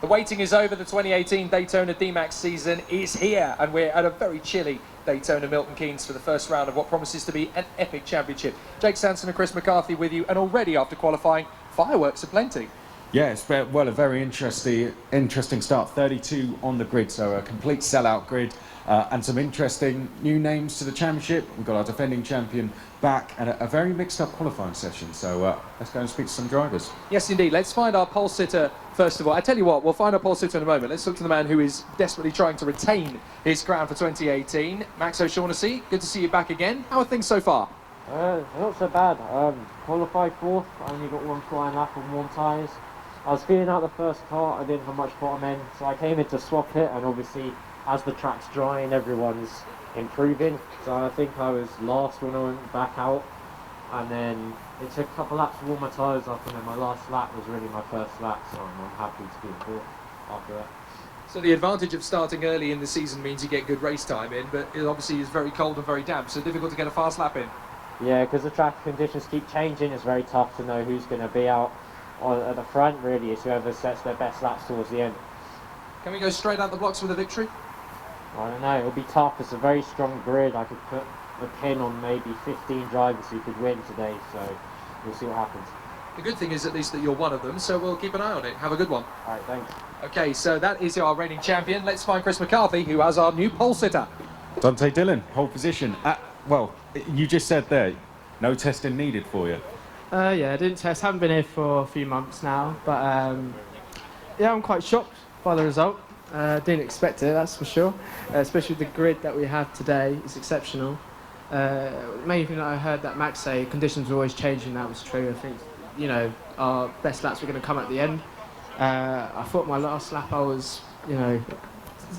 The waiting is over. The 2018 Daytona DMAX season is here, and we're at a very chilly Daytona Milton Keynes for the first round of what promises to be an epic championship. Jake Sanson and Chris McCarthy with you, and already after qualifying, fireworks aplenty. Yeah, it's been, well, a very interesting start. 32 on the grid, so a complete sellout grid, and some interesting new names to the championship. We've got our defending champion back, and a very mixed up qualifying session. So let's go and speak to some drivers. Yes, indeed. Let's find our pole sitter first of all. I tell you what, we'll find our pole sitter in a moment. Let's look to the man who is desperately trying to retain his crown for 2018. Max O'Shaughnessy, good to see you back again. How are things so far? Not so bad. Qualified fourth. I only got one flying lap on warm tyres. I was feeling out the first car. I didn't have much bottom end, so I came in to swap it, and obviously as the track's drying, everyone's improving. So I think I was last when I went back out, and then it took a couple laps to warm my tyres up, and then my last lap was really my first lap, so I'm happy to be in fourth after that. So the advantage of starting early in the season means you get good race time in, but it obviously is very cold and very damp, so difficult to get a fast lap in. Yeah, because the track conditions keep changing, it's very tough to know who's going to be out at the front. Really, it's whoever sets their best laps towards the end. Can we go straight out the blocks with a victory? I don't know, it'll be tough. It's a very strong grid. I could put a pin on maybe 15 drivers who could win today, so we'll see what happens. The good thing is at least that you're one of them, so we'll keep an eye on it. Have a good one. Alright, thanks. Okay, so that is our reigning champion. Let's find Chris McCarthy, who has our new pole sitter. Dante Dillon, pole position. Well, you just said there, no testing needed for you. Yeah, I didn't test. Haven't been here for a few months now, but yeah, I'm quite shocked by the result. Didn't expect it, that's for sure. Especially the grid that we have today is exceptional. Main thing that I heard that Max say, conditions were always changing. That was true. I think, you know, our best laps were going to come at the end. I thought my last lap I was, you know,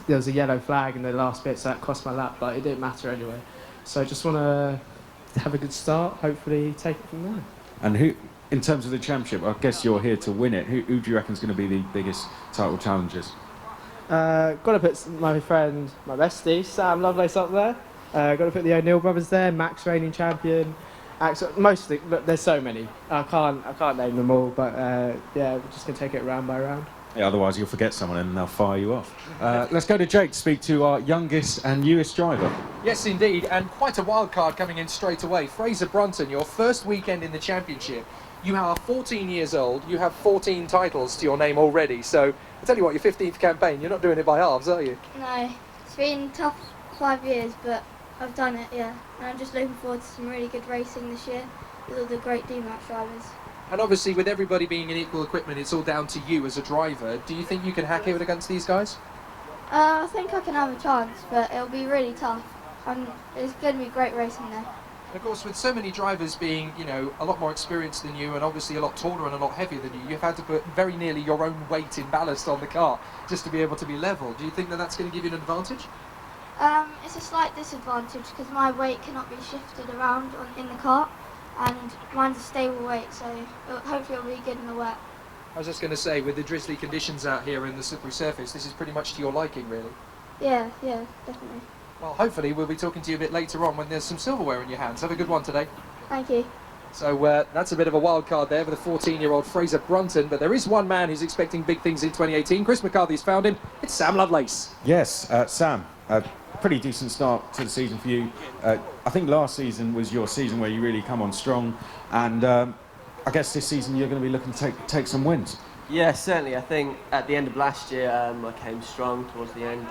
there was a yellow flag in the last bit, so that cost my lap, but it didn't matter anyway. So I just want to have a good start. Hopefully, take it from there. And who, in terms of the championship, I guess you're here to win it. Who do you reckon is going to be the biggest title challengers? Got to put my friend, my bestie, Sam Lovelace up there. Got to put the O'Neill brothers there. Max reigning champion. Mostly, but there's so many. I can't name them all. But yeah, we're just gonna take it round by round. Yeah, otherwise you'll forget someone and they'll fire you off. Let's go to Jake to speak to our youngest and newest driver. Yes, indeed, and quite a wild card coming in straight away. Fraser Brunton, your first weekend in the championship. You are 14 years old. You have 14 titles to your name already. So I tell you what, your 15th campaign. You're not doing it by halves, are you? No, it's been tough 5 years, but I've done it, yeah. And I'm just looking forward to some really good racing this year with all the great DMAX drivers. And obviously, with everybody being in equal equipment, it's all down to you as a driver. Do you think you can hack it against these guys? I think I can have a chance, but it'll be really tough. It's going to be great racing there. And of course, with so many drivers being, you know, a lot more experienced than you and obviously a lot taller and a lot heavier than you, you've had to put very nearly your own weight in ballast on the car just to be able to be level. Do you think that that's going to give you an advantage? It's a slight disadvantage because my weight cannot be shifted around in the car, and mine's a stable weight, so hopefully it'll be good in the wet. I was just going to say, with the drizzly conditions out here and the slippery surface, this is pretty much to your liking, really. Yeah, definitely. Well, hopefully we'll be talking to you a bit later on when there's some silverware in your hands. Have a good one today. Thank you. So that's a bit of a wild card there for the 14-year-old Fraser Brunton, but there is one man who's expecting big things in 2018. Chris McCarthy's found him. It's Sam Lovelace. Yes, Sam, a pretty decent start to the season for you. I think last season was your season where you really come on strong, and I guess this season you're going to be looking to take some wins. Yeah, certainly. I think at the end of last year I came strong towards the end,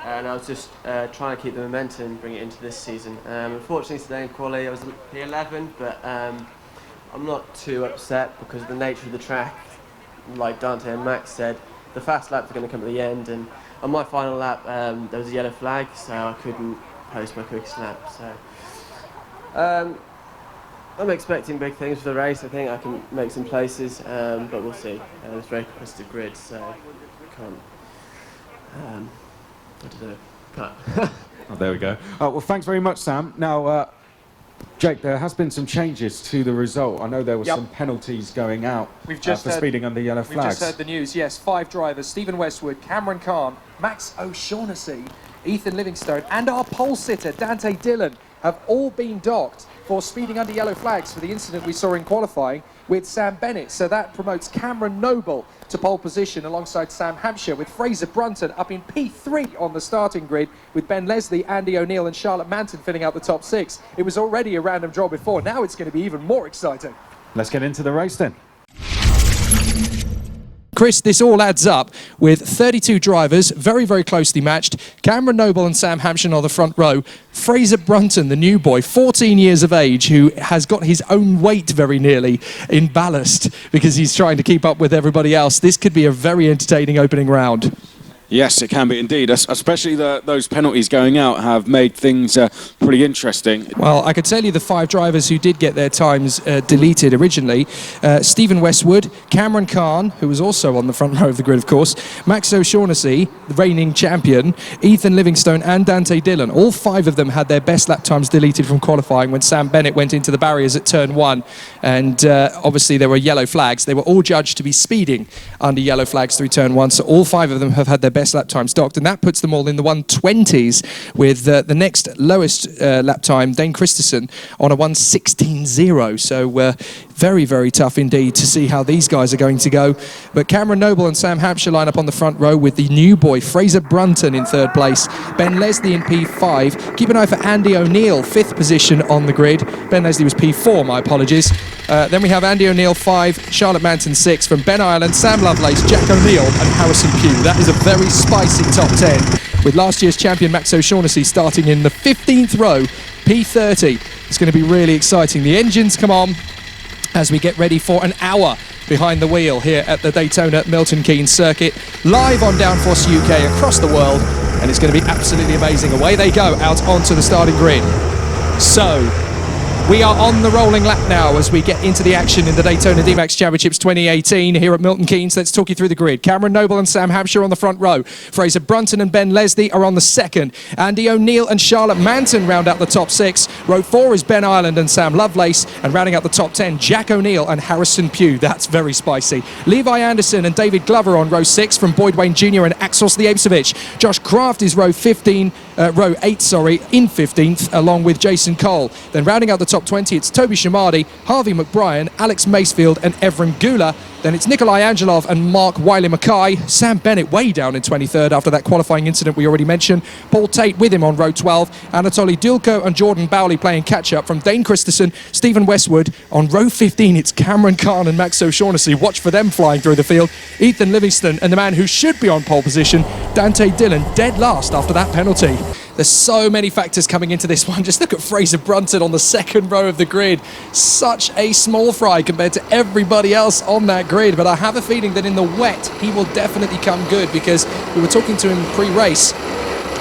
and I was just trying to keep the momentum and bring it into this season. Unfortunately today in quali I was P11, but I'm not too upset because of the nature of the track. Like Dante and Max said, the fast laps are going to come at the end, and on my final lap there was a yellow flag, so I couldn't post my quickest lap. So I'm expecting big things for the race. I think I can make some places, but we'll see. It's a very competitive grid, so can't. I don't know. Cut. Oh, there we go. Well, thanks very much, Sam. Now, Jake, there has been some changes to the result. I know there were some penalties going out for speeding under yellow flags. We've just heard the news, yes. 5 drivers, Stephen Westwood, Cameron Khan, Max O'Shaughnessy, Ethan Livingstone, and our pole sitter, Dante Dillon, have all been docked for speeding under yellow flags for the incident we saw in qualifying with Sam Bennett. So that promotes Cameron Noble to pole position alongside Sam Hampshire, with Fraser Brunton up in P3 on the starting grid, with Ben Leslie, Andy O'Neill and Charlotte Manton filling out the top 6. It was already a random draw before. Now it's going to be even more exciting. Let's get into the race then. Chris, this all adds up with 32 drivers, very, very closely matched. Cameron Noble and Sam Hampshire on the front row. Fraser Brunton, the new boy, 14 years of age, who has got his own weight very nearly in ballast because he's trying to keep up with everybody else. This could be a very entertaining opening round. Yes, it can be indeed, especially those penalties going out have made things pretty interesting. Well, I could tell you the 5 drivers who did get their times deleted originally. Stephen Westwood, Cameron Kahn, who was also on the front row of the grid, of course, Max O'Shaughnessy, the reigning champion, Ethan Livingstone and Dante Dillon. All 5 of them had their best lap times deleted from qualifying when Sam Bennett went into the barriers at turn 1. And obviously there were yellow flags. They were all judged to be speeding under yellow flags through turn 1. So all 5 of them have had their best lap times docked, and that puts them all in the 120s, with the next lowest lap time, Dane Christensen, on a 1:16.0. So very, very tough indeed to see how these guys are going to go. But Cameron Noble and Sam Hampshire line up on the front row, with the new boy Fraser Brunton in 3rd place, Ben Leslie in P5. Keep an eye for Andy O'Neill, 5th position on the grid. Ben Leslie was P4, my apologies. Then we have Andy O'Neill 5, Charlotte Manton 6, from Ben Ireland, Sam Lovelace, Jack O'Neill and Harrison Pugh. That is a very spicy top 10, with last year's champion Max O'Shaughnessy starting in the 15th row, P30. It's going to be really exciting. The engines come on as we get ready for an hour behind the wheel here at the Daytona Milton Keynes circuit, live on Downforce UK across the world, and it's going to be absolutely amazing. Away they go out onto the starting grid. So we are on the rolling lap now as we get into the action in the Daytona DMAX Championships 2018 here at Milton Keynes. Let's talk you through the grid. Cameron Noble and Sam Hampshire on the front row. Fraser Brunton and Ben Leslie are on the second. Andy O'Neill and Charlotte Manton round out the top 6. Row 4 is Ben Ireland and Sam Lovelace, and rounding out the top 10, Jack O'Neill and Harrison Pugh. That's very spicy. Levi Anderson and David Glover on row 6 from Boyd Wayne Jr. and Axel Slievcevic. Josh Kraft is row 8, in 15th, along with Jason Cole. Then rounding out the top 20, it's Toby Shamardi, Harvey McBrien, Alex Macefield and Evren Gula. Then it's Nikolai Angelov and Mark Wiley-Mackay. Sam Bennett way down in 23rd after that qualifying incident we already mentioned. Paul Tate with him on row 12. Anatoly Dulko and Jordan Bowley playing catch-up from Dane Christensen, Stephen Westwood. On row 15, it's Cameron Kahn and Max O'Shaughnessy. Watch for them flying through the field. Ethan Livingston and the man who should be on pole position, Dante Dillon, dead last after that penalty. There's so many factors coming into this one. Just look at Fraser Brunton on the second row of the grid. Such a small fry compared to everybody else on that grid. But I have a feeling that in the wet, he will definitely come good, because we were talking to him pre-race.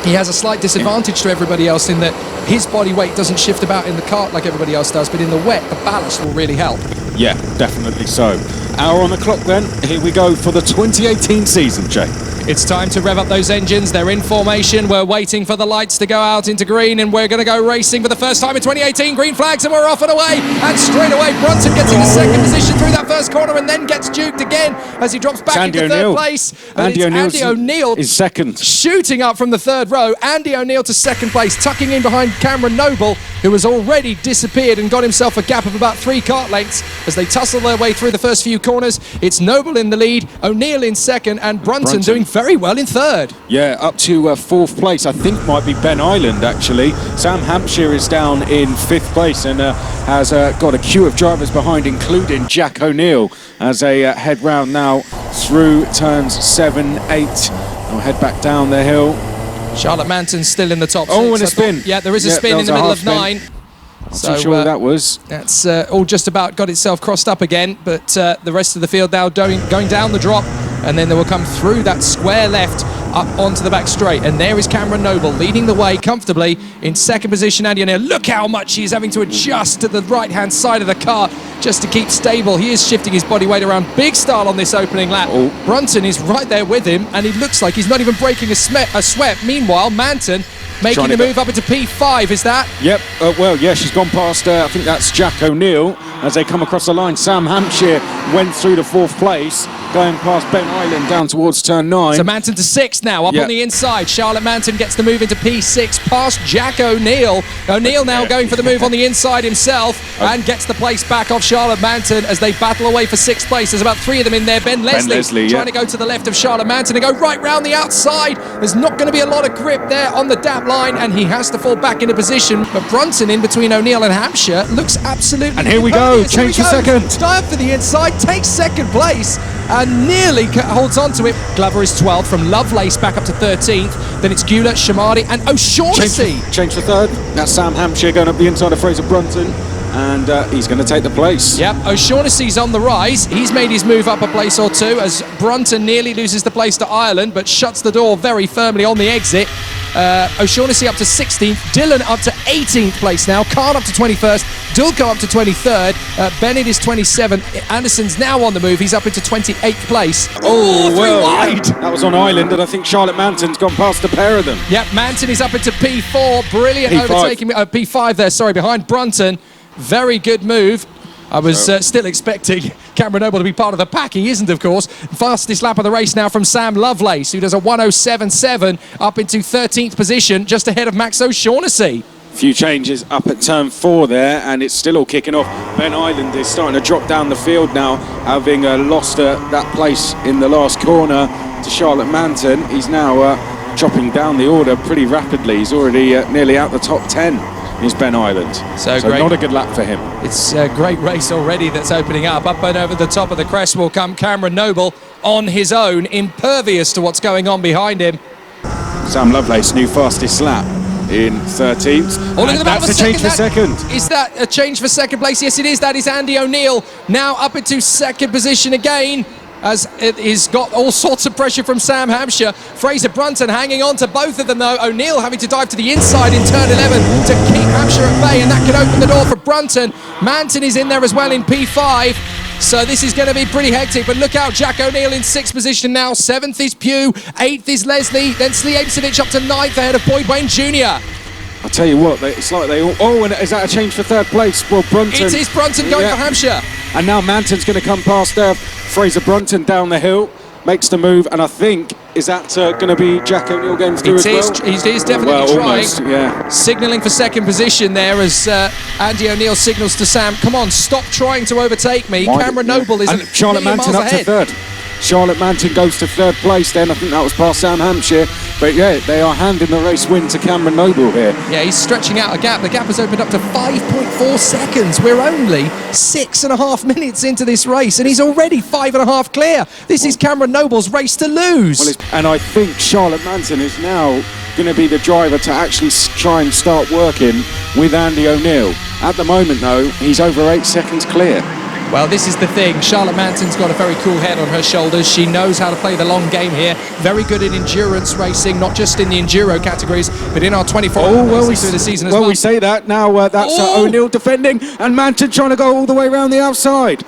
He has a slight disadvantage to everybody else in that his body weight doesn't shift about in the kart like everybody else does, but in the wet, the ballast will really help. Yeah, definitely so. Hour on the clock then. Here we go for the 2018 season, Jay. It's time to rev up those engines. They're in formation. We're waiting for the lights to go out into green, and we're going to go racing for the first time in 2018. Green flags, and we're off and away. And straight away, Brunton gets into second position through that first corner, and then gets duked again as he drops back into third place. Andy O'Neill is second, shooting up from the third row. Andy O'Neill to second place, tucking in behind Cameron Noble, who has already disappeared and got himself a gap of about 3 kart lengths as they tussle their way through the first few corners. It's Noble in the lead, O'Neill in second, and Brunton doing very well in third. Yeah, up to 4th place, I think might be Ben Ireland actually. Sam Hampshire is down in 5th place and has got a queue of drivers behind, including Jack O'Neill, as they head round now through turns 7, 8. I'll head back down the hill. Charlotte Manton's still in the top 6. Oh, and a spin. Yeah, there is a spin in the middle of 9. So sure what that was. That's all just about got itself crossed up again, but the rest of the field now going down the drop, and then they will come through that square left up onto the back straight, and there is Cameron Noble leading the way comfortably in second position. Andy O'Neill, look how much he's having to adjust to the right hand side of the car just to keep stable. He is shifting his body weight around big style on this opening lap. Brunton is right there with him, and he looks like he's not even breaking a sweat. Meanwhile, Manton making the move up into P5, is that? Yep, well, yeah, she's gone past, I think that's Jack O'Neill, as they come across the line. Sam Hampshire went through to 4th place. going past Ben Island down towards turn 9. So Manton to 6th now, up on the inside. Charlotte Manton gets the move into P6 past Jack O'Neill. O'Neill now going for the move on the inside himself and gets the place back off Charlotte Manton as they battle away for 6th place. There's about 3 of them in there. Ben Leslie trying to go to the left of Charlotte Manton and go right round the outside. There's not going to be a lot of grip there on the DAP line and he has to fall back into position. But Brunton in between O'Neill and Hampshire looks absolutely... And here we go, change for second. Dive for the inside, takes 2nd place and nearly holds on to it. Glover is 12th from Lovelace back up to 13th. Then it's Gula, Shamadi and O'Shaughnessy. Change for 3rd. That's Sam Hampshire going up the inside of Fraser Brunton. And he's going to take the place. Yep, O'Shaughnessy's on the rise. He's made his move up a place or 2 as Brunton nearly loses the place to Ireland, but shuts the door very firmly on the exit. O'Shaughnessy up to 16th, Dylan up to 18th place now, Khan up to 21st, Dulko up to 23rd, Bennett is 27th, Anderson's now on the move, he's up into 28th place. Oh, well, wide. That was on Island, and I think Charlotte Manton's gone past the pair of them. Yep, Manton is up into P4, brilliant P5. overtaking, P5 there, sorry, behind Brunton. Very good move. I was still expecting Cameron Noble to be part of the pack. He isn't, of course. Fastest lap of the race now from Sam Lovelace, who does a 1:07.7 up into 13th position, just ahead of Max O'Shaughnessy. Few changes up at turn 4 there, and it's still all kicking off. Ben Island is starting to drop down the field now, having lost that place in the last corner to Charlotte Manton. He's now dropping down the order pretty rapidly. He's already nearly out the top 10. Is Ben Island. So great. Not a good lap for him. It's a great race already that's opening up. Up and over the top of the crest will come Cameron Noble on his own, impervious to what's going on behind him. Sam Lovelace, new fastest lap in 13th. Oh, look at that's a change for second. Is that a change for second place? Yes, it is. That is Andy O'Neill now up into 2nd position again, as it has got all sorts of pressure from Sam Hampshire. Fraser Brunton hanging on to both of them though. O'Neill having to dive to the inside in turn 11 to keep Hampshire at bay, and that can open the door for Brunton. Manton is in there as well in P5. So this is going to be pretty hectic, but look out, Jack O'Neill in 6th position now. 7th is Pugh, 8th is Leslie, then Slievcevic up to 9th ahead of Boyd Wayne Jr. I'll tell you what, it's like they all... Oh, and is that a change for 3rd place? Well, Brunton... It is Brunton going for Hampshire. And now Manton's going to come past Fraser Brunton down the hill, makes the move, and I think, is that going to be Jack O'Neill going through as well? He is definitely trying. Almost, yeah. Signalling for 2nd position there as Andy O'Neill signals to Sam, come on, stop trying to overtake me. Cameron Noble is Charlotte Manton up to 3rd. Charlotte Manton goes to 3rd place then. I think that was past Sam Hampshire. But yeah, they are handing the race win to Cameron Noble here. Yeah, he's stretching out a gap. The gap has opened up to 5.4 seconds. We're only 6.5 minutes into this race, and he's already 5.5 clear. This is Cameron Noble's race to lose. Well, and I think Charlotte Manton is now going to be the driver to actually try and start working with Andy O'Neill. At the moment, though, he's over 8 seconds clear. Well, this is the thing. Charlotte Manton's got a very cool head on her shoulders. She knows how to play the long game here. Very good in endurance racing, not just in the enduro categories, but in our 24 races through the season as well. Well, we say that. Now that's O'Neill defending, and Manton trying to go all the way around the outside.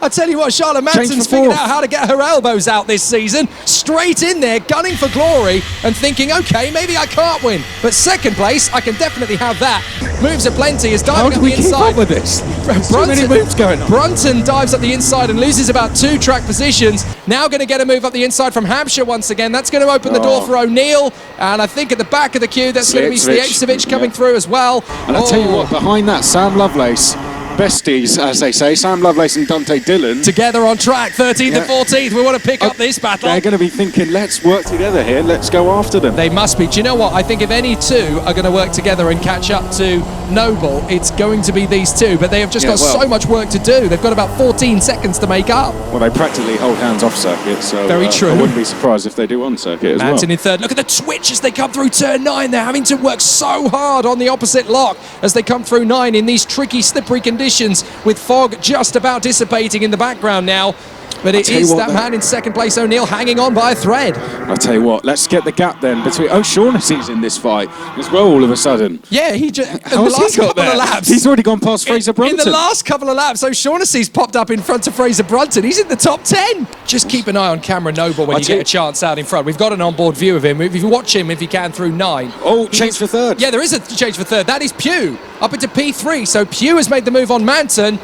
I tell you what, Charlotte Manson's figured out how to get her elbows out this season. Straight in there, gunning for glory and thinking, okay, maybe I can't win, but 2nd place, I can definitely have that. Moves are plenty, is diving up the inside. How do we keep up with this? So many moves going on. Brunton dives up the inside and loses about 2 track positions. Now going to get a move up the inside from Hampshire once again. That's going to open the door for O'Neill, and I think at the back of the queue, that's going to be Slievcevic coming through as well. And I'll tell you what, behind that, Sam Lovelace, besties, as they say, Sam Lovelace and Dante Dillon. Together on track, 13th and 14th. We want to pick up this battle. They're going to be thinking, let's work together here. Let's go after them. They must be. Do you know what? I think if any two are going to work together and catch up to Noble, it's going to be these two. But they have just got so much work to do. They've got about 14 seconds to make up. Well, they practically hold hands off circuit, so very true. I wouldn't be surprised if they do on circuit as well. Manton in 3rd. Look at the twitch as they come through turn 9. They're having to work so hard on the opposite lock as they come through 9 in these tricky, slippery conditions with fog just about dissipating in the background now. But it is that man in 2nd place, O'Neill, hanging on by a thread. I'll tell you what, let's get the gap then between O'Shaughnessy's in this fight as well all of a sudden. Yeah, he just in the last couple of laps. He's already gone past Fraser Brunton. In the last couple of laps, O'Shaughnessy's popped up in front of Fraser Brunton. He's in the top 10. Just keep an eye on Cameron Noble when you get a chance out in front. We've got an onboard view of him. If you watch him, if you can, through 9. Oh, change for 3rd. Yeah, there is a change for 3rd. That is Pugh up into P3. So Pugh has made the move on Manton.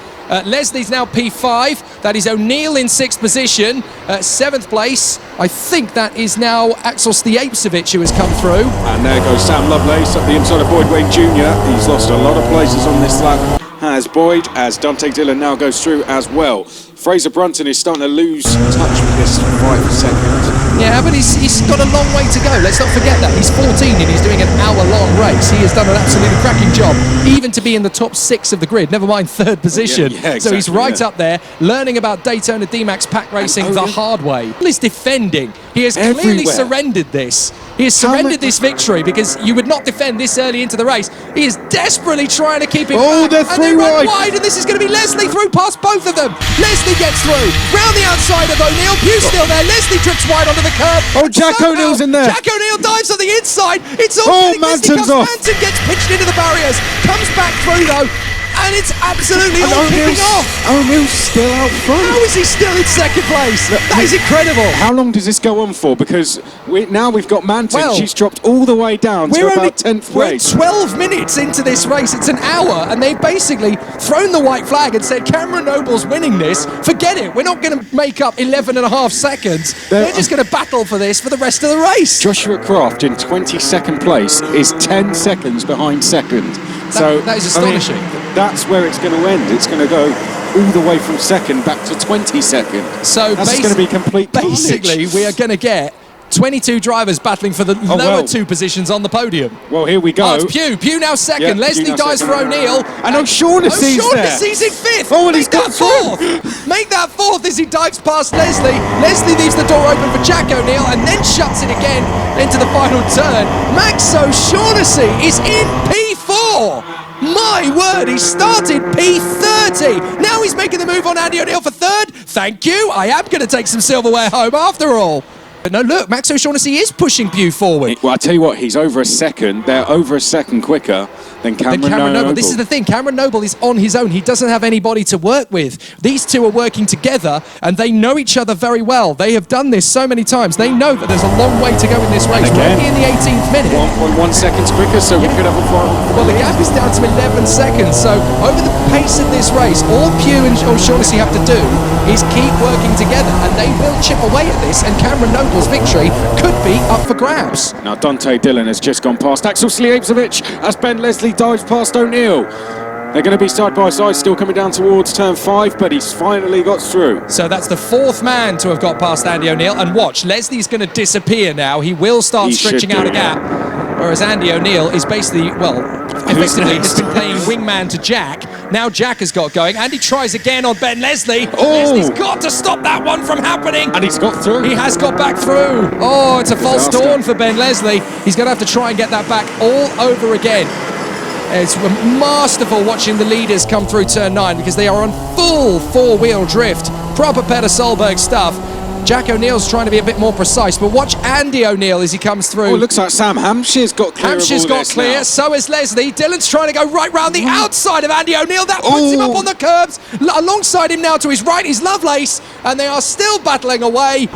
Leslie's now P5. That is O'Neill in 6th position. 7th place, I think that is now Axel Stiapcevic who has come through. And there goes Sam Lovelace up the inside of Boyd Wayne Jr. He's lost a lot of places on this lap. Has Boyd, as Dante Dillon now goes through as well. Fraser Brunton is starting to lose touch with this 5 seconds. Yeah, but he's got a long way to go. Let's not forget that. He's 14 and he's doing an hour-long race. He has done an absolutely cracking job, even to be in the top 6 of the grid, never mind 3rd position. Yeah, exactly, so he's right up there, learning about Daytona DMAX pack racing the hard way. He's defending. He has clearly surrendered this. He has surrendered this victory because you would not defend this early into the race. He is desperately trying to keep it back. They're and they run wide, and this is going to be Leslie through past both of them. Leslie gets through. Round the outside of O'Neill. Pugh's still there. Leslie drifts wide onto the curb. Oh, Jack O'Neill's in there. Jack O'Neill dives on the inside. It's all Manson's off. Sanson gets pitched into the barriers. Comes back through though. And it's absolutely all kicking off. O'Neill's still out front. How is he still in 2nd place? That is incredible. How long does this go on for? Because now we've got Manton. Well, she's dropped all the way down to about 10th place. We're 12 minutes into this race. It's an hour, and they've basically thrown the white flag and said, Cameron Noble's winning this. Forget it. We're not going to make up 11.5 seconds. They're just going to battle for this for the rest of the race. Joshua Kraft in 22nd place is 10 seconds behind 2nd. That is astonishing. That's where it's going to end. It's going to go all the way from 2nd back to 22nd. So that's going to be complete carnage. Basically, we are going to get 22 drivers battling for the lower 2 positions on the podium. Well, here we go. Oh, it's Pugh now 2nd. Yeah, Leslie dives for O'Neill. And O'Shaughnessy's there. O'Shaughnessy's in 5th. Oh, and he's got 4th. Make that 4th as he dives past Leslie. Leslie leaves the door open for Jack O'Neill and then shuts it again into the final turn. Max O'Shaughnessy is in P4. My word, he started P30. Now he's making the move on Andy O'Neill for 3rd. Thank you. I am going to take some silverware home after all. But no, look, Max O'Shaughnessy is pushing Pugh forward. Well, I tell you what, he's over a second. They're over a second quicker than Cameron Noble. This is the thing. Cameron Noble is on his own. He doesn't have anybody to work with. These two are working together, and they know each other very well. They have done this so many times. They know that there's a long way to go in this race. We're only in the 18th minute. 1.1 seconds quicker, so we could have a final. Well, the gap is down to 11 seconds. So over the pace of this race, all Pugh and O'Shaughnessy have to do is keep working together, and they will chip away at this, and Cameron Noble's victory could be up for grabs. Now Dante Dillon has just gone past Axel Stiapcevic as Ben Leslie dives past O'Neill. They're going to be side by side, still coming down towards turn 5, but he's finally got through. So that's the 4th man to have got past Andy O'Neill. And watch, Leslie's going to disappear now. He will start stretching out a gap. Whereas Andy O'Neill is basically, well, effectively has been playing wingman to Jack. Now Jack has got going. Andy tries again on Ben Leslie. Leslie's got to stop that one from happening. And he's got through. He has got back through. Oh, it's a false dawn for Ben Leslie. He's going to have to try and get that back all over again. It's masterful watching the leaders come through turn 9 because they are on full 4-wheel drift. Proper Peter Solberg stuff. Jack O'Neill's trying to be a bit more precise, but watch Andy O'Neill as he comes through. Oh, it looks like Sam Hampshire's got clear. Hampshire's got clear, now. So is Leslie. Dillon's trying to go right round the outside of Andy O'Neill. That puts him up on the curbs. Alongside him now to his right is Lovelace, and they are still battling away.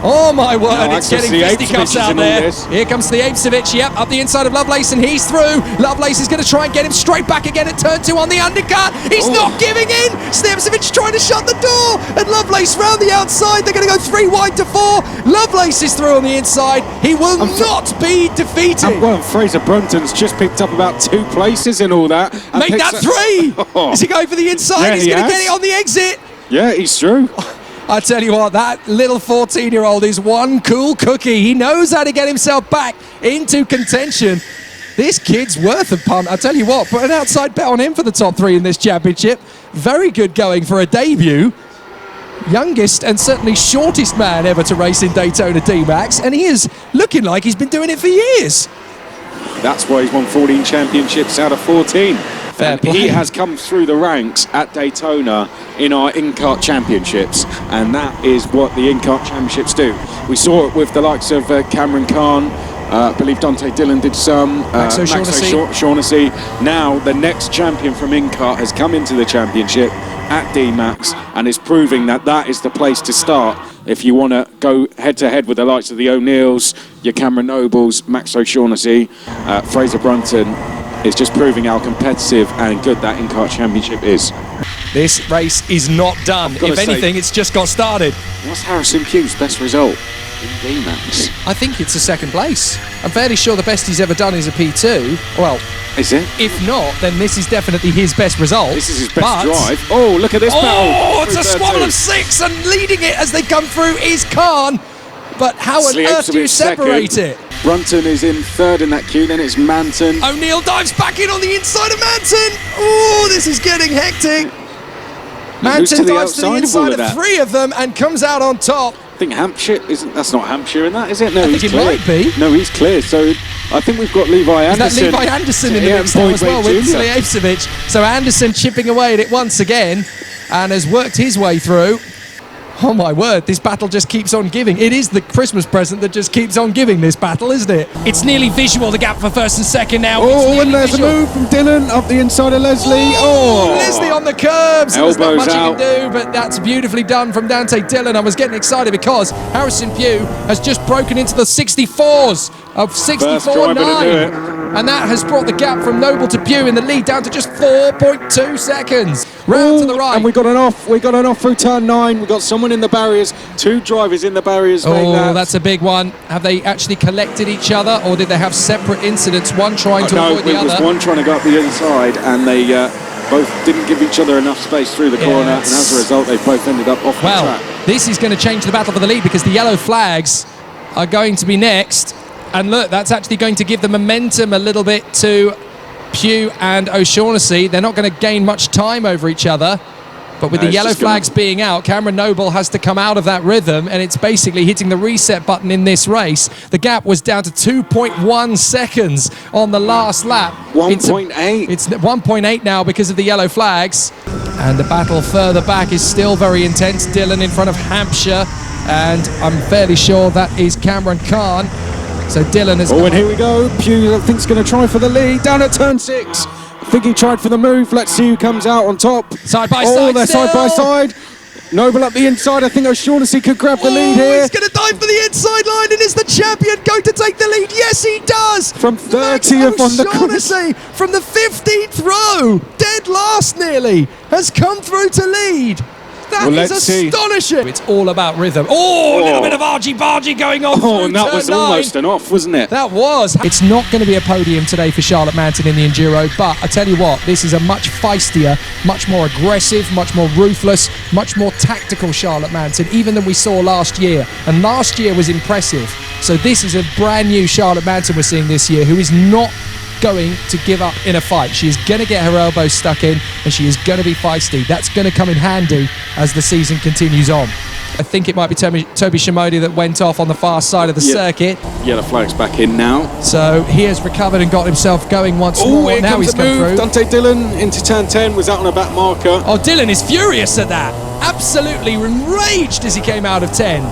Oh my word, it's getting fisticuffs out there. Here comes Stiapcevic, yep, up the inside of Lovelace, and he's through. Lovelace is going to try and get him straight back again at turn 2 on the undercut. He's not giving in. Stiapcevic trying to shut the door, and Lovelace round the outside. They're going to go 3 wide to 4. Lovelace is through on the inside. He will not be defeated. And well, Fraser Brunton's just picked up about 2 places in all that. Make that 3. Is he going for the inside? Yeah, He's going to get it on the exit. Yeah, he's through. I tell you what, that little 14-year-old is one cool cookie. He knows how to get himself back into contention. This kid's worth a punt. I tell you what, put an outside bet on him for the top 3 in this championship. Very good going for a debut. Youngest and certainly shortest man ever to race in Daytona DMAX, and he is looking like he's been doing it for years. That's why he's won 14 championships out of 14. Fair play. He has come through the ranks at Daytona in our in-kart championships, and that is what the in-kart championships do. We saw it with the likes of Cameron Khan. I believe Dante Dillon did some. Max O'Shaughnessy. Now the next champion from in-kart has come into the championship at DMAX and is proving that that is the place to start if you want to go head-to-head with the likes of the O'Neills, your Cameron Nobles, Max O'Shaughnessy, Fraser Brunton. is just proving how competitive and good that in-car championship is. This race is not done. If anything, it's just got started. What's Harrison Pugh's best result in DMAX? I think it's a second place. I'm fairly sure the best he's ever done is a P2. Well, is it? If not, then this is definitely his best result. This is his best drive. Oh, look at this battle. Oh, it's a squabble of 6, and leading it as they come through is Khan. But how on earth do you separate it? Brunton is in third in that queue, then it's Manton. O'Neill dives back in on the inside of Manton. Oh, this is getting hectic. Manton dives to the inside of 3 of them and comes out on top. I think Hampshire that's not Hampshire in that, is it? No, I think it might be. No, he's clear. So I think we've got Levi Anderson. Is that Levi Anderson in the mix now as well with Zlievsevic? So Anderson chipping away at it once again and has worked his way through. Oh my word, this battle just keeps on giving. It is the Christmas present that just keeps on giving, this battle, isn't it? It's nearly visual, the gap for first and second now. Oh, and there's a move from Dylan up the inside of Leslie. Oh, Leslie on the curbs. There's not much out. he can do, but that's beautifully done from Dante Dillon. I was getting excited because Harrison Pugh has just broken into the 64s of 64.9. And that has brought the gap from Noble to Pugh in the lead down to just 4.2 seconds. Round to the right. And we got an off through turn 9. We've got someone in the barriers, 2 drivers in the barriers. Oh, that's a big one. Have they actually collected each other, or did they have separate incidents, one trying to avoid the other? No, it was one trying to go up the inside, and they both didn't give each other enough space through the corner, and as a result, they both ended up off the track. Well, this is going to change the battle for the lead because the yellow flags are going to be next. And look, that's actually going to give the momentum a little bit to Pugh and O'Shaughnessy. They're not going to gain much time over each other. But with the yellow flags being out, Cameron Noble has to come out of that rhythm, and it's basically hitting the reset button in this race. The gap was down to 2.1 seconds on the last lap. 1.8. It's 1.8 now because of the yellow flags. And the battle further back is still very intense. Dylan in front of Hampshire, and I'm fairly sure that is Cameron Khan. So Dylan has... Oh, and here we go. Pugh, I think, is going to try for the lead. Down at turn 6. I think he tried for the move. Let's see who comes out on top. Side by side. Oh, they're side by side. Noble up the inside. I think O'Shaughnessy could grab the lead here. He's going to dive for the inside line, and is the champion going to take the lead? Yes, he does. From 30th on the O'Shaughnessy from the 15th row, dead last nearly, has come through to lead. That is astonishing. It's all about rhythm. Oh, a little bit of argy-bargy going on. Oh, and that was almost an off, wasn't it? That was. It's not going to be a podium today for Charlotte Manton in the Enduro, but I tell you what, this is a much feistier, much more aggressive, much more ruthless, much more tactical Charlotte Manton, even than we saw last year. And last year was impressive. So this is a brand new Charlotte Manton we're seeing this year, who is not going to give up in a fight. She is going to get her elbows stuck in, and she is going to be feisty. That's going to come in handy as the season continues on. I think it might be Toby Shimodi that went off on the far side of the circuit. Yeah, the flag's back in now. So he has recovered and got himself going once more. Now he's come through. Dante Dillon into turn 10, was out on a back marker. Oh, Dillon is furious at that. Absolutely enraged as he came out of 10.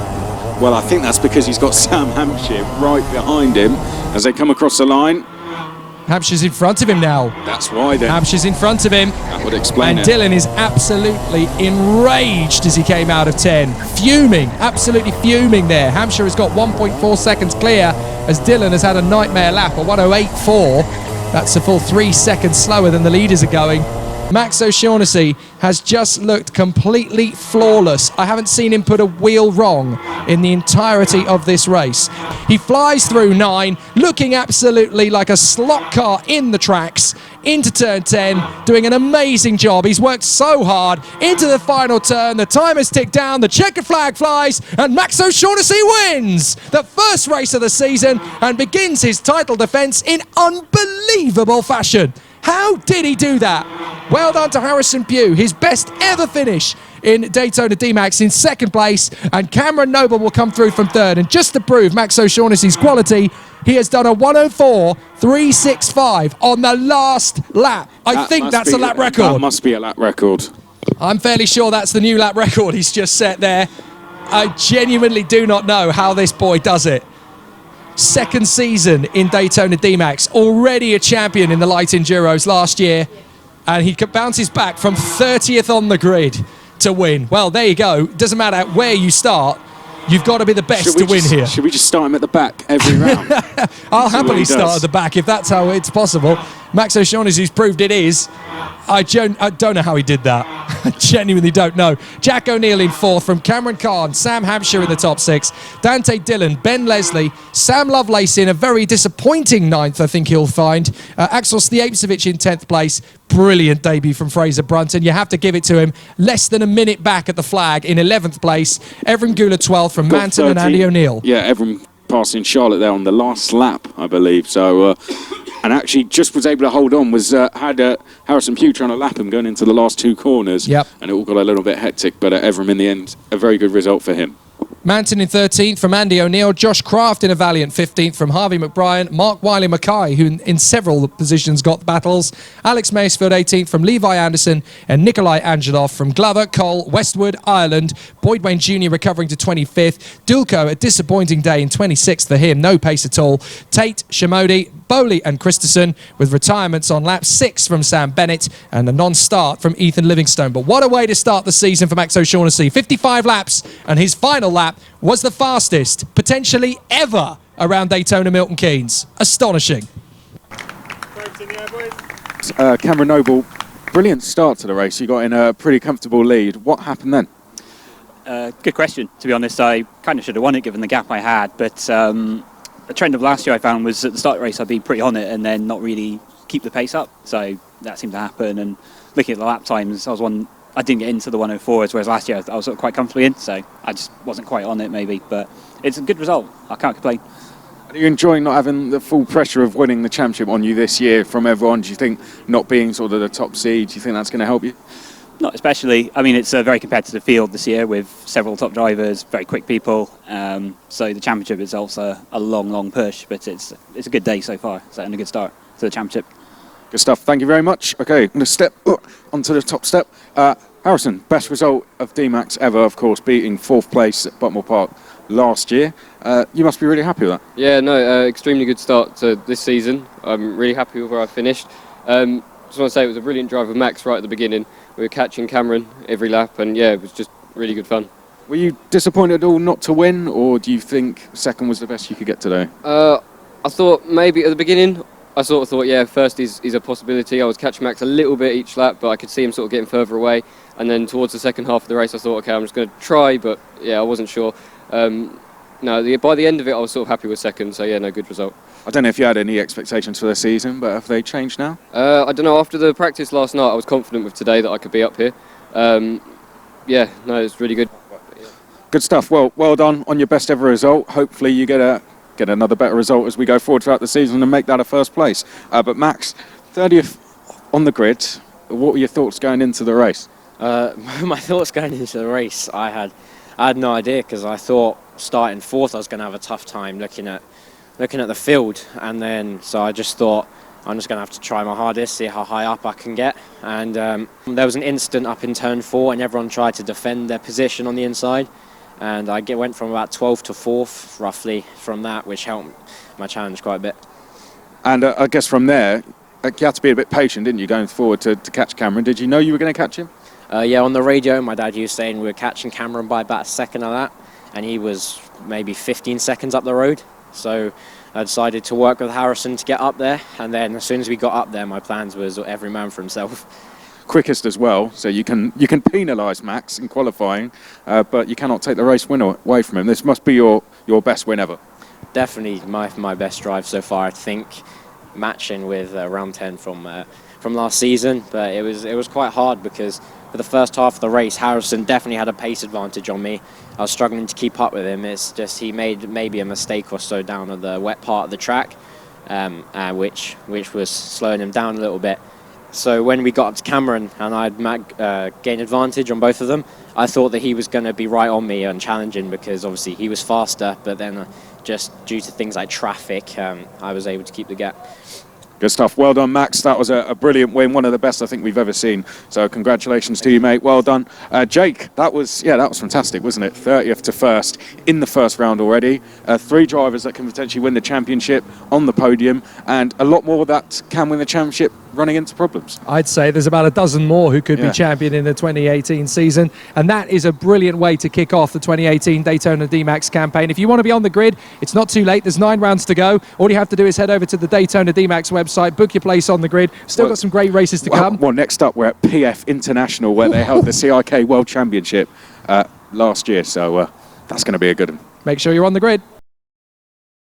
Well, I think that's because he's got Sam Hampshire right behind him as they come across the line. Hampshire's in front of him now. That's why then. Hampshire's in front of him. That would explain it. And Dylan is absolutely enraged as he came out of 10. Fuming, absolutely fuming there. Hampshire has got 1.4 seconds clear as Dylan has had a nightmare lap, a 1:08.4. That's a full 3 seconds slower than the leaders are going. Max O'Shaughnessy has just looked completely flawless. I haven't seen him put a wheel wrong in the entirety of this race. He flies through 9, looking absolutely like a slot car in the tracks, into turn 10, doing an amazing job. He's worked so hard into the final turn. The time has ticked down, the checkered flag flies, and Max O'Shaughnessy wins the first race of the season and begins his title defence in unbelievable fashion. How did he do that? Well done to Harrison Pugh, his best ever finish in Daytona DMAX in second place, and Cameron Noble will come through from third. And just to prove Max O'Shaughnessy's quality, he has done a 1:04.365 on the last lap. I think that's a lap record. That must be a lap record. I'm fairly sure that's the new lap record he's just set there. I genuinely do not know how this boy does it. Second season in Daytona DMAX, already a champion in the light enduros last year, and he bounces back from 30th on the grid to win. Well, there you go. Doesn't matter where you start, you've got to be the best to win here. Should we just start him at the back every round? I'll happily start at the back if that's how it's possible. Max O'Shaughnessy's proved it is. I don't know how he did that. I genuinely don't know. Jack O'Neill in 4th from Cameron Kahn, Sam Hampshire in the top 6, Dante Dillon, Ben Leslie, Sam Lovelace in a very disappointing 9th, I think he'll find. Axel Stiepcevic in 10th place. Brilliant debut from Fraser Brunton. You have to give it to him. Less than a minute back at the flag in 11th place. Evren Gula 12th from Manton and Andy O'Neill. Yeah, Evren passing Charlotte there on the last lap, I believe. So, and actually just was able to hold on, had Harrison Pugh trying to lap him going into the last 2 corners. Yep. And it all got a little bit hectic, but Evren in the end, a very good result for him. Manton in 13th from Andy O'Neill, Josh Craft in a valiant 15th from Harvey McBrien, Mark Wiley-Mackay, who in several positions got battles, Alex Macefield 18th from Levi Anderson, and Nikolai Angelov from Glover, Cole, Westwood, Ireland, Boyd Wayne Jr. recovering to 25th, Dulko a disappointing day in 26th for him, no pace at all, Tate, Shamodi, Bowley and Christensen with retirements on lap 6 from Sam Bennett and a non-start from Ethan Livingstone. But what a way to start the season for Max O'Shaughnessy. 55 laps, and his final lap was the fastest, potentially ever, around Daytona Milton Keynes. Astonishing. Cameron Noble, brilliant start to the race. You got in a pretty comfortable lead. What happened then? Good question, to be honest. I kind of should have won it given the gap I had, but the trend of last year I found was at the start of the race I'd be pretty on it and then not really keep the pace up. So that seemed to happen, and looking at the lap times, I didn't get into the 104s, whereas last year I was sort of quite comfortably in, so I just wasn't quite on it maybe, but it's a good result. I can't complain. Are you enjoying not having the full pressure of winning the championship on you this year from everyone? Do you think not being sort of the top seed, do you think that's going to help you? Not especially. I mean, it's a very competitive field this year with several top drivers, very quick people. So the championship itself's a long push, but it's a good day so far. So and a good start to the championship. Good stuff. Thank you very much. Okay, I'm going to step onto the top step. Harrison, best result of DMAX ever, of course, beating 4th place at Butmore Park last year. You must be really happy with that. Yeah, no, extremely good start to this season. I'm really happy with where I finished. Just want to say it was a brilliant drive with Max right at the beginning. We were catching Cameron every lap, and yeah, it was just really good fun. Were you disappointed at all not to win, or do you think second was the best you could get today? I thought maybe at the beginning, I sort of thought, yeah, first is a possibility. I was catching Max a little bit each lap, but I could see him sort of getting further away. And then towards the second half of the race, I thought, okay, I'm just going to try, but yeah, I wasn't sure. By the end of it, I was sort of happy with second, so yeah, no, good result. I don't know if you had any expectations for the season, but have they changed now? I don't know, after the practice last night, I was confident with today that I could be up here. Yeah, no, it's really good. Good stuff. Well done on your best ever result. Hopefully you get another better result as we go forward throughout the season and make that a first place. But Max, 30th on the grid. What were your thoughts going into the race? My thoughts going into the race, I had no idea, because I thought starting 4th I was going to have a tough time looking at the field, and then so I just thought I'm just going to have to try my hardest, see how high up I can get. And there was an incident up in turn 4, and everyone tried to defend their position on the inside, and I went from about 12th to 4th roughly from that, which helped my challenge quite a bit. And I guess from there you had to be a bit patient, didn't you, going forward to catch Cameron? Did you know you were going to catch him? Yeah, on the radio my dad was saying we were catching Cameron by about a second of that, and he was maybe 15 seconds up the road. So I decided to work with Harrison to get up there, and then as soon as we got up there, my plans was every man for himself. Quickest as well, so you can penalise Max in qualifying, but you cannot take the race win away from him. This must be your best win ever. Definitely my best drive so far, I think, matching with round 10 from last season. But it was quite hard because for the first half of the race, Harrison definitely had a pace advantage on me. I was struggling to keep up with him. It's just he made maybe a mistake or so down on the wet part of the track, which was slowing him down a little bit. So when we got up to Cameron and I'd gained advantage on both of them, I thought that he was going to be right on me and challenging, because obviously he was faster, but then just due to things like traffic, I was able to keep the gap. Good stuff. Well done, Max. That was a brilliant win, one of the best I think we've ever seen. So congratulations to you, mate. Well done. Jake, that was fantastic, wasn't it? 30th to 1st in the first round already. 3 drivers that can potentially win the championship on the podium, and a lot more that can win the championship running into problems. I'd say there's about a dozen more who could be champion in the 2018 season, and that is a brilliant way to kick off the 2018 Daytona DMAX campaign. If you want to be on the grid, it's not too late. There's 9 rounds to go. All you have to do is head over to the Daytona DMAX website, book your place on the grid. Still got some great races to come. Well, next up, we're at PF International, where they held the CIK World Championship last year, so that's going to be a good one. Make sure you're on the grid.